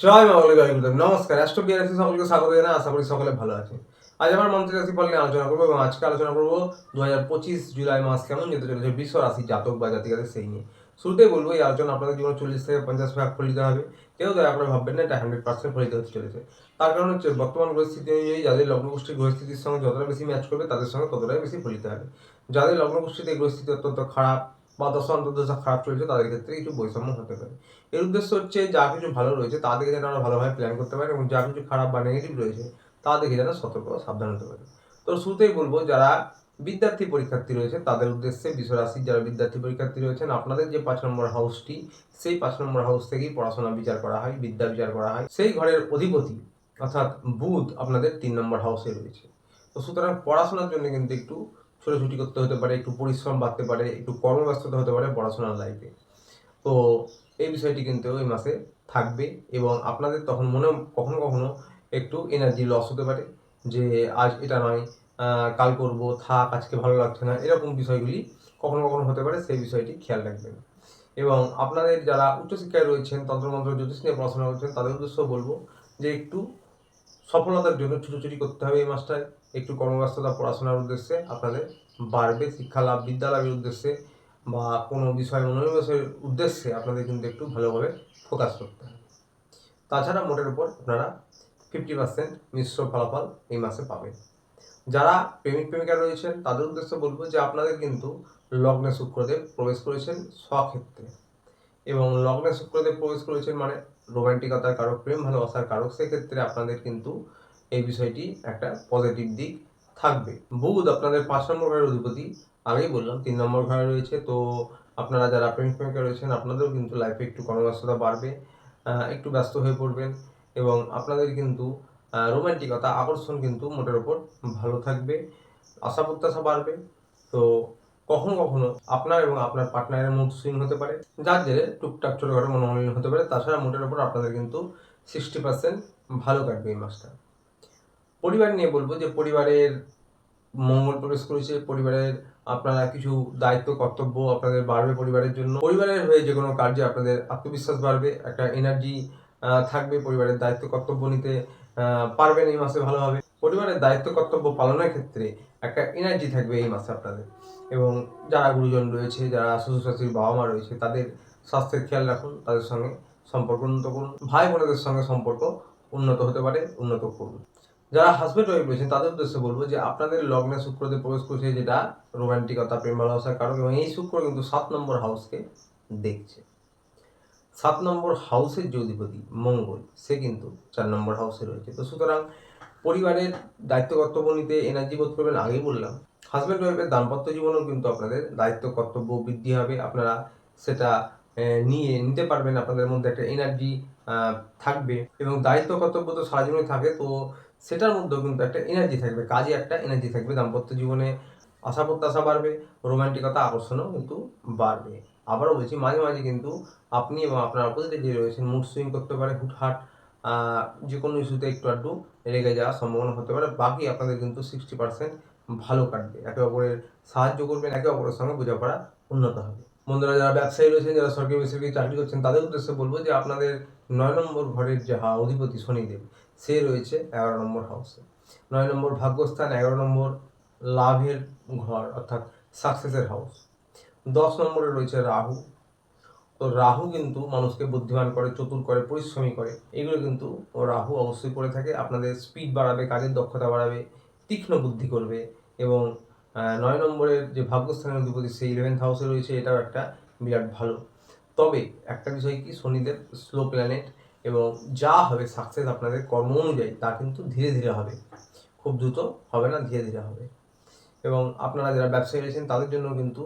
জয় মা বলে জয় গুরুদেব। নমস্কার, অ্যাস্ট্রো বিআরএসি সকলকে স্বাগত জানাই। আশা করি সকলে ভালো আছে। আজ আমার মন্ত্রী রাশিফল নিয়ে আলোচনা করবো এবং আজকে আলোচনা করবো 2025 জুলাই মাস কেমন যেতে চলেছে বৃষ রাশি জাতক বা জাতিকাদের সেই নিয়ে। শুরুতেই বলবো এই আলোচনা আপনাদের জীবনে 40 থেকে 50% ফলিত হবে। কেউ দয়া করে ভাববেন না এটা 100% ফলিত হতে চলেছে। তার কারণ হচ্ছে বর্তমান পরিস্থিতি অনুযায়ী যাদের লগ্নগোষ্ঠীর গ্রহস্থিতির সঙ্গে যতটা বেশি ম্যাচ করবে তাদের সঙ্গে ততটাই বেশি ফলিত হবে। যাদের লগ্নগোষ্ঠীতে গ্রহস্থিতি অত্যন্ত খারাপ বা দশা অন্তর্দশা খারাপ চলছে তাদের ক্ষেত্রে কিছু বৈষম্য হতে পারে। এর উদ্দেশ্য হচ্ছে যা কিছু ভালো রয়েছে তা দেখে যেন আমরা ভালোভাবে প্ল্যান করতে পারি এবং যা কিছু খারাপ বা নেগেটিভ রয়েছে তা দেখে যেন সতর্ক সাবধান হতে পারি। তো শুরুতেই বলবো যারা বিদ্যার্থী পরীক্ষার্থী রয়েছে তাদের উদ্দেশ্যে বৃষ রাশির যারা বিদ্যার্থী পরীক্ষার্থী রয়েছেন আপনাদের যে 5 নম্বর হাউসটি সেই 5 নম্বর হাউস থেকেই পড়াশোনা বিচার করা হয়, বিদ্যা বিচার করা হয়। সেই ঘরের অধিপতি অর্থাৎ বুধ আপনাদের 3 নম্বর হাউসে রয়েছে। তো সুতরাং পড়াশোনার জন্য কিন্তু একটু ছোটাছুটি করতে হতে পারে, একটু পরিশ্রম বাড়তে পারে, একটু কর্মব্যস্ততা হতে পারে পড়াশোনার লাইফে। তো এই বিষয়টি কিন্তু এই মাসে থাকবে এবং আপনাদের তখন মনে কখনো কখনো একটু এনার্জি লস হতে পারে যে আজ এটা নয় কাল করব, থাক আজকে ভালো লাগছে না, এরকম বিষয়গুলি কখনো কখনো হতে পারে। সেই বিষয়টি খেয়াল রাখবেন এবং আপনাদের যারা উচ্চশিক্ষায় রয়েছেন, তন্ত্রমন্ত্র জ্যোতিষ নিয়ে পড়াশোনা করছেন তাদের উদ্দেশ্য বলবো যে একটু সফলতার জন্য ছুটোছুটি করতে হবে এই মাসটায়। একটু কর্মব্যস্ততা পড়াশোনার উদ্দেশ্যে আপনাদের বাড়বে, শিক্ষা লাভ বিদ্যা লাভের উদ্দেশ্যে বা কোনো বিষয় মনোনিবেশের উদ্দেশ্যে আপনাদের কিন্তু একটু ভালোভাবে ফোকাস করতে হবে। তাছাড়া মোটের উপর আপনারা 50% মিশ্র ফলাফল এই মাসে পাবেন। যারা প্রেমিক প্রেমিকা রয়েছেন তাদের উদ্দেশ্যে বলবো যে আপনাদের কিন্তু লগ্নে শুক্রদেব প্রবেশ করেছেন স্বক্ষেত্রে এবং লগ্নে শুক্রদেব প্রবেশ করেছেন মানে রোমান্টিকতার কারক, প্রেম ভালোবাসার কারক। সেক্ষেত্রে আপনাদের কিন্তু এই বিষয়টি একটা পজিটিভ দিক থাকবে। বুধ আপনাদের 5 নম্বর ঘরের অধিপতি, আগেই বললাম 3 নম্বর ঘরে রয়েছে। তো আপনারা যারা প্রেমিক প্রেমিকা রয়েছেন আপনাদেরও কিন্তু লাইফে একটু কর্মব্যস্ততা বাড়বে, একটু ব্যস্ত হয়ে পড়বেন এবং আপনাদের কিন্তু রোমান্টিকতা আকর্ষণ কিন্তু মোটের ওপর ভালো থাকবে, আশা প্রত্যাশা বাড়বে। তো কখনো কখনো আপনার এবং আপনার পার্টনারের মুড সুইং হতে পারে যার জেরে টুকটাক ছোটখাটো মনোমালিন্য হতে পারে। তাছাড়া মোটের ওপর আপনাদের কিন্তু 60% ভালো কাটবে এই মাসটা। পরিবার নিয়ে বলবো যে পরিবারের মঙ্গল প্রবেশ করেছে, পরিবারের আপনারা কিছু দায়িত্ব কর্তব্য আপনাদের বাড়বে পরিবারের জন্য। পরিবারের হয়ে যে কোনো কার্যে আপনাদের আত্মবিশ্বাস বাড়বে, একটা এনার্জি থাকবে, পরিবারের দায়িত্ব কর্তব্য নিতে পারবেন এই মাসে ভালোভাবে। পরিবারের দায়িত্ব কর্তব্য পালনের ক্ষেত্রে একটা এনার্জি থাকবে এই মাসে আপনাদের। এবং যারা গুরুজন রয়েছে, যারা শ্বশুর শাশুড়ির বাবা মা রয়েছে তাদের স্বাস্থ্যের খেয়াল রাখুন, তাদের সঙ্গে সম্পর্ক উন্নত করুন, ভাই বোনেদের সঙ্গে সম্পর্ক উন্নত হতে পারে, উন্নত করুন। যারা হাজবেন্ড ওয়াইফ রয়েছেন তাদের উদ্দেশ্যে বলবো যে আপনাদের লগ্নে শুক্রদেব প্রবেশ করছে যেটা রোমান্টিকতা প্রেম ভালোবাসার কারণ এবং এই শুক্র কিন্তু 7 নম্বর হাউসকে দেখছে। 7 নম্বর হাউসের যে অধিপতি মঙ্গল সে কিন্তু 4 নম্বর হাউসে রয়েছে। তো সুতরাং পরিবারের দায়িত্ব কর্তব্য নিতে এনার্জি বোধ করবেন, আগেই বললাম। হাজব্যান্ড ওয়াইফের দাম্পত্য জীবনেও কিন্তু আপনাদের দায়িত্ব কর্তব্য বৃদ্ধি হবে, আপনারা সেটা নিতে পারবেন, আপনাদের মধ্যে একটা এনার্জি থাকবে এবং দায়িত্ব কর্তব্য তো সারা জীবনে থাকে। তো সেটার মধ্যেও কিন্তু একটা এনার্জি থাকবে, কাজে একটা এনার্জি থাকবে, দাম্পত্য জীবনে আশা প্রত্যাশা বাড়বে, রোমান্টিকতা আকর্ষণও কিন্তু বাড়বে। আবারও বলছি মাঝে মাঝে কিন্তু আপনি এবং আপনার অপোজিটে যে রয়েছেন মুড সুইং করতে পারে, হুটহাট যে কোনো ইস্যুতে একটু আধটু রেগে যাওয়ার সম্ভাবনা হতে পারে। বাকি আপনাদের কিন্তু 60% ভালো কাটবে, একে অপরের সাহায্য করবেন, একে অপরের সঙ্গে বোঝাপড়া উন্নত হবে। বন্ধুরা যারা ব্যবসায়ী রয়েছেন, যারা সরকারি বেসরকারি চাকরি করছেন তাদের উদ্দেশ্যে বলবো যে আপনাদের 9 নম্বর ঘরের যে অধিপতি শনিদেব সে রয়েছে 11 নম্বর হাউসে। 9 নম্বর ভাগ্যস্থান, 11 নম্বর লাভের ঘর অর্থাৎ সাকসেসের হাউস। 10 নম্বরে রয়েছে রাহু। তো রাহু কিন্তু মানুষকে বুদ্ধিমান করে, চতুর করে, পরিশ্রমী করে, এগুলো কিন্তু রাহু অবশ্যই করে থাকে। আপনাদের স্পিড বাড়াবে, কাজের দক্ষতা বাড়াবে, তীক্ষ্ণ বুদ্ধি করবে এবং 9 নম্বরের যে ভাগ্যস্থানের অধিপতি সেই 11th হাউসে রয়েছে, এটাও একটা বিরাট ভালো। তবে একটা বিষয় কি, শনিদেব স্লো প্ল্যানেট এবং যা হবে সাকসেস আপনাদের কর্ম অনুযায়ী তা কিন্তু ধীরে ধীরে হবে, খুব দ্রুত হবে না, ধীরে ধীরে হবে। এবং আপনারা যারা ব্যবসায়ী রয়েছেন তাদের জন্য কিন্তু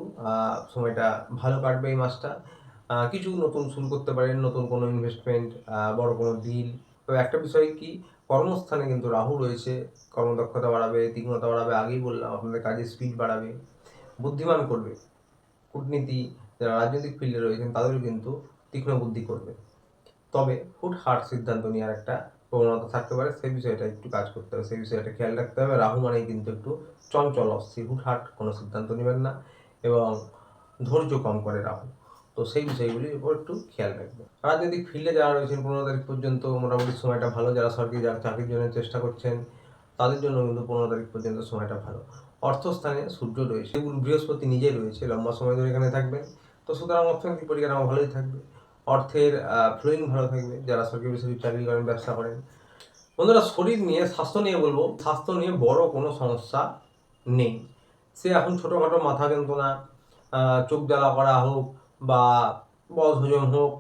সময়টা ভালো কাটবে এই মাসটা। কিছু নতুন শুরু করতে পারেন, নতুন কোনো ইনভেস্টমেন্ট, বড় কোনো ডিল। তো একটা বিষয় কি, কর্মস্থানে কিন্তু রাহু রয়েছে, কর্মদক্ষতা বাড়াবে, তীক্ষ্ণতা বাড়াবে, আগেই বললাম আপনাদের কাজের স্পিড বাড়াবে, বুদ্ধিমান করবে। কূটনীতি যারা রাজনৈতিক ফিল্ডে রয়েছেন তাদেরও কিন্তু তীক্ষ্ণ বুদ্ধি করবে। তবে হুটহাট সিদ্ধান্ত নেওয়ার একটা প্রবণতা থাকতে পারে, সেই বিষয়টা একটু কাজ করতে হবে, সেই বিষয়টা খেয়াল রাখতে হবে। রাহু মানেই কিন্তু একটু চঞ্চল, অস্থির, হুটহাট কোনো সিদ্ধান্ত নেবেন না এবং ধৈর্য কম করে রাহু। তো সেই বিষয়গুলির উপর একটু খেয়াল রাখবেন। রাজনৈতিক ফিল্ডে যারা রয়েছেন 15 তারিখ পর্যন্ত মোটামুটি সময়টা ভালো। যারা সরকারি চাকরির জন্য চেষ্টা করছেন তাদের জন্য কিন্তু 15 তারিখ পর্যন্ত সময়টা ভালো। অর্থস্থানে সূর্য রয়েছে, বৃহস্পতি নিজেই রয়েছে, লম্বা সময় ধরে এখানে থাকবেন। তো সুতরাং অর্থনৈতিক পরিকাঠামো ভালোই থাকবে, অর্থের ফ্লোয়িং ভালো থাকবে যারা সরকারি বেসরকারি চাকরি করেন, ব্যবসা করেন। বন্ধুরা, শরীর নিয়ে, স্বাস্থ্য নিয়ে বলবো, স্বাস্থ্য নিয়ে বড় কোনো সমস্যা নেই। সে এখন ছোটোখাটো মাথা যন্ত্রণা, চোখ জ্বালা করা হোক বা বদহজম হোক,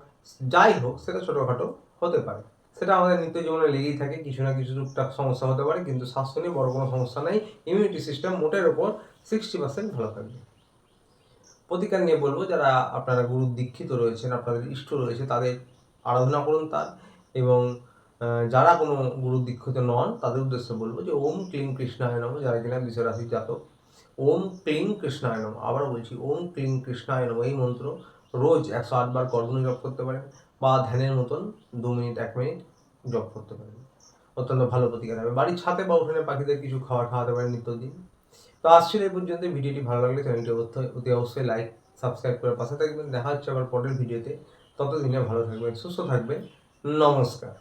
যাই হোক, সেটা ছোটোখাটো হতে পারে। সেটা আমাদের নিত্য জীবনে লেগেই থাকে, কিছু না কিছু টুকটাক সমস্যা হতে পারে, কিন্তু স্বাস্থ্য নিয়ে বড় কোনো সমস্যা নেই। ইমিউনিটি সিস্টেম মোটের ওপর 60% ভালো থাকবে। প্রতিকার নিয়ে বলবো, যারা আপনারা গুরু দীক্ষিত রয়েছেন, আপনাদের ইষ্ট রয়েছে, তাদের আরাধনা করুন তার, এবং যারা কোনো গুরু দীক্ষিত নন তাদের উদ্দেশ্যে বলবো যে ওম ক্লিং কৃষ্ণায় নমঃ, যারা কিনা বৃষ রাশির জাতক, ওম ক্লিং কৃষ্ণায় নমঃ, আবারও বলছি ওম ক্লিং কৃষ্ণায় নমঃ, এই মন্ত্র রোজ 108 বার কর্মণি জপ করতে পারেন, বা ধ্যানের মতন 2 মিনিট 1 মিনিট জপ করতে পারেন। অত্যন্ত ভালো প্রতিকার হবে। বাড়ির ছাদে বা উঠোনে পাখিদের কিছু খাবার খাওয়াতে পারেন নিত্যদিন। তো আসছিল এই পর্যন্ত। ভিডিওটি ভালো লাগলে চ্যানেলটি অতি অবশ্যই লাইক সাবস্ক্রাইব করে পাশে থাকবেন। দেখা হচ্ছে আবার পরের ভিডিওতে। ততদিনে ভালো থাকবেন, সুস্থ থাকবেন। নমস্কার।